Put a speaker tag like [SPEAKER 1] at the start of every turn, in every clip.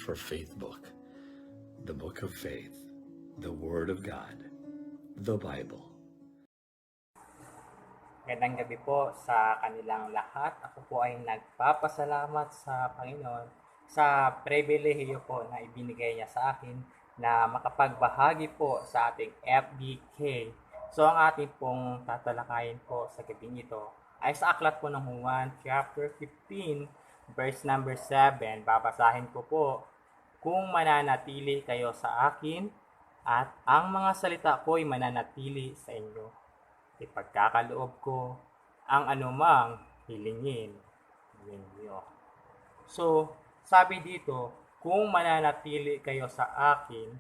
[SPEAKER 1] for Faith Book, the Book of Faith, the Word of God, the Bible.
[SPEAKER 2] Magandang gabi po sa kanilang lahat. Ako po ay nagpapasalamat sa Panginoon sa pribilehiyo po na ibinigay niya sa akin na makapagbahagi po sa ating FBK. So ang ating pong tatalakayin po sa gabing ito ay sa aklat po ng Juan chapter 15 verse number 7. Babasahin ko po, kung mananatili kayo sa akin at ang mga salita ko ay mananatili sa inyo, ipagkakaloob ko ang anumang hilingin ninyo. So, sabi dito, kung mananatili kayo sa akin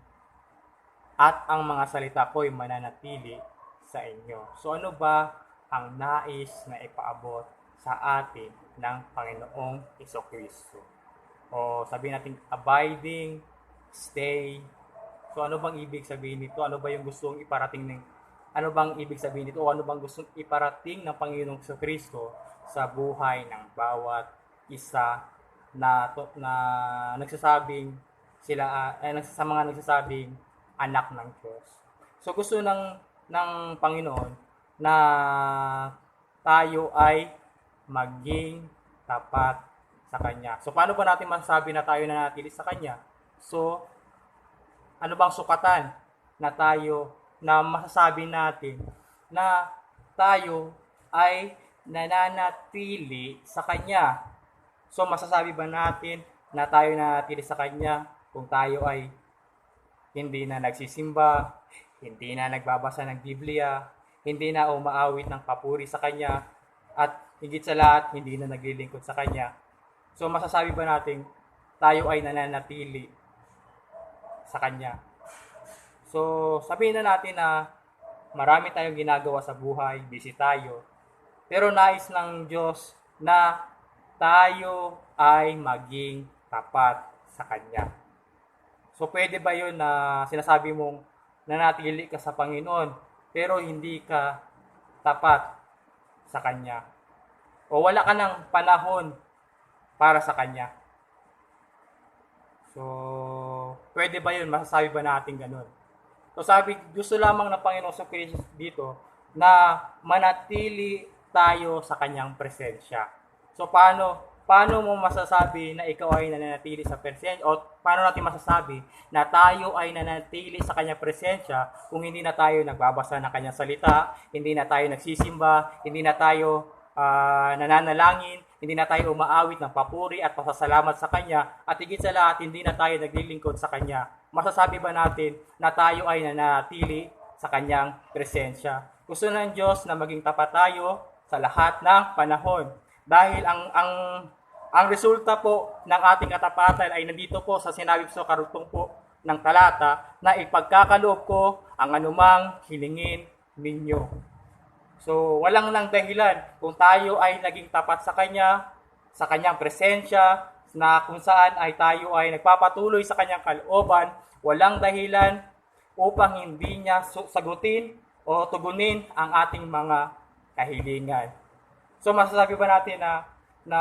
[SPEAKER 2] at ang mga salita ko ay mananatili sa inyo. So, ano ba ang nais na ipaabot sa atin ng Panginoong Jesucristo? O sabihin natin, abiding, stay. So, ano bang ibig sabihin nito? Ano ba yung gustong iparating ano bang ibig sabihin nito? O ano bang gustong iparating ng Panginoong Jesucristo sa buhay ng bawat isa na nagsasabing sila sa mga nagsasabing anak ng Diyos. So gusto ng Panginoon na tayo ay maging tapat sa Kanya. So paano ba natin masasabi na tayo nanatili sa Kanya? So ano bang sukatan na masasabi natin na tayo ay nananatili sa Kanya? So masasabi ba natin na tayo nananatili sa Kanya kung tayo ay hindi na nagsisimba, hindi na nagbabasa ng Biblia, hindi na umaawit ng papuri sa Kanya, at higit sa lahat, hindi na naglilingkod sa Kanya? So masasabi ba natin tayo ay nananatili sa Kanya? So sabihin na natin na marami tayong ginagawa sa buhay, busy tayo, pero nais ng Diyos na tayo ay maging tapat sa Kanya. So pwede ba yun na sinasabi mong nanatili ka sa Panginoon pero hindi ka tapat sa Kanya? O wala ka ng panahon para sa Kanya? So pwede ba yun? Masasabi ba natin ganun? So sabi, gusto lamang ng Panginoong Jesucristo dito na manatili tayo sa Kanyang presensya. So paano mo masasabi na ikaw ay nananatili sa presensya, o paano natin masasabi na tayo ay nananatili sa Kanyang presensya kung hindi na tayo nagbabasa ng Kanyang salita, hindi na tayo nagsisimba, hindi na tayo nananalangin, hindi na tayo umaawit ng papuri at pasasalamat sa Kanya, at higit sa lahat, hindi na tayo naglilingkod sa Kanya? Masasabi ba natin na tayo ay nananatili sa Kanyang presensya? Gusto ng Diyos na maging tapat tayo sa lahat ng panahon. Dahil ang resulta po ng ating katapatan ay nandito po sa sinabi sa karugtong po ng talata, na ipagkakaloob ko ang anumang hilingin ninyo. So walang lang dahilan kung tayo ay naging tapat sa Kanya, sa Kanyang presensya, na kung saan ay tayo ay nagpapatuloy sa Kanyang kalooban, walang dahilan upang hindi niya sagutin o tugunin ang ating mga kahilingan. So masasabi ba natin na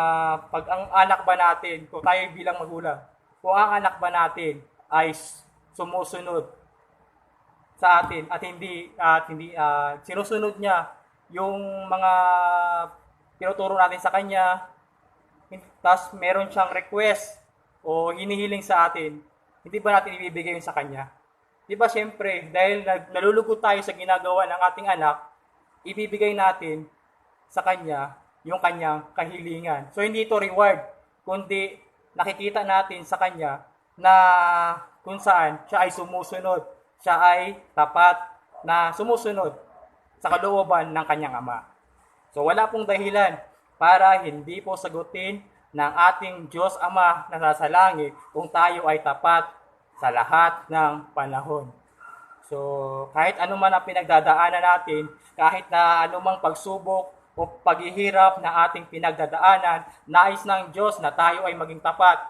[SPEAKER 2] pag ang anak ba natin, kung tayo bilang magulang, kung ang anak ba natin ay sumusunod sa atin at hindi sinusunod niya yung mga tinuturo natin sa kanya, tapos meron siyang request o hinihiling sa atin, hindi ba natin ibibigay yun sa kanya? Di ba siyempre, dahil nalulugod tayo sa ginagawa ng ating anak, ibibigay natin sa kanya yung kanyang kahilingan. So hindi ito reward, kundi nakikita natin sa kanya na kung saan siya ay sumusunod, siya ay tapat na sumusunod sa kalooban ng kanyang Ama. So wala pong dahilan para hindi po sagutin ng ating Diyos Ama na nasa langit kung tayo ay tapat sa lahat ng panahon. So kahit anuman ang pinagdadaanan natin, kahit na anumang pagsubok o paghihirap na ating pinagdadaanan, nais ng Diyos na tayo ay maging tapat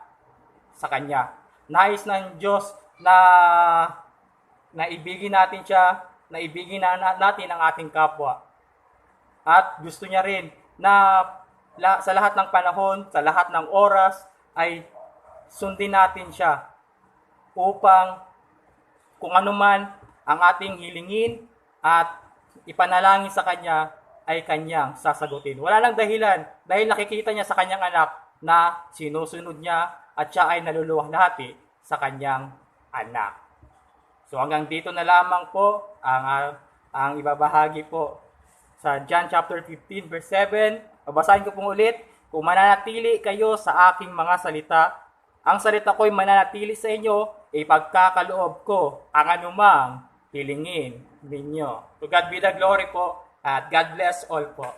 [SPEAKER 2] sa Kanya. Nais ng Diyos na naibigin natin siya, naibigin natin ang ating kapwa. At gusto niya rin na sa lahat ng panahon, sa lahat ng oras, ay sundin natin siya upang kung ano man ang ating hilingin at ipanalangin sa Kanya ay Kanyang sasagutin. Wala lang dahilan dahil nakikita niya sa Kanyang anak na sinusunod niya at siya ay naluluwalhati sa Kanyang anak. So hanggang dito na lamang po ang ibabahagi po sa John chapter 15 verse 7. Babasahin ko pong ulit. Kung mananatili kayo sa aking mga salita, ang salita ko'y mananatili sa inyo, ipagkakaloob ko ang anumang hilingin ninyo. To God be the glory po, at God bless all po.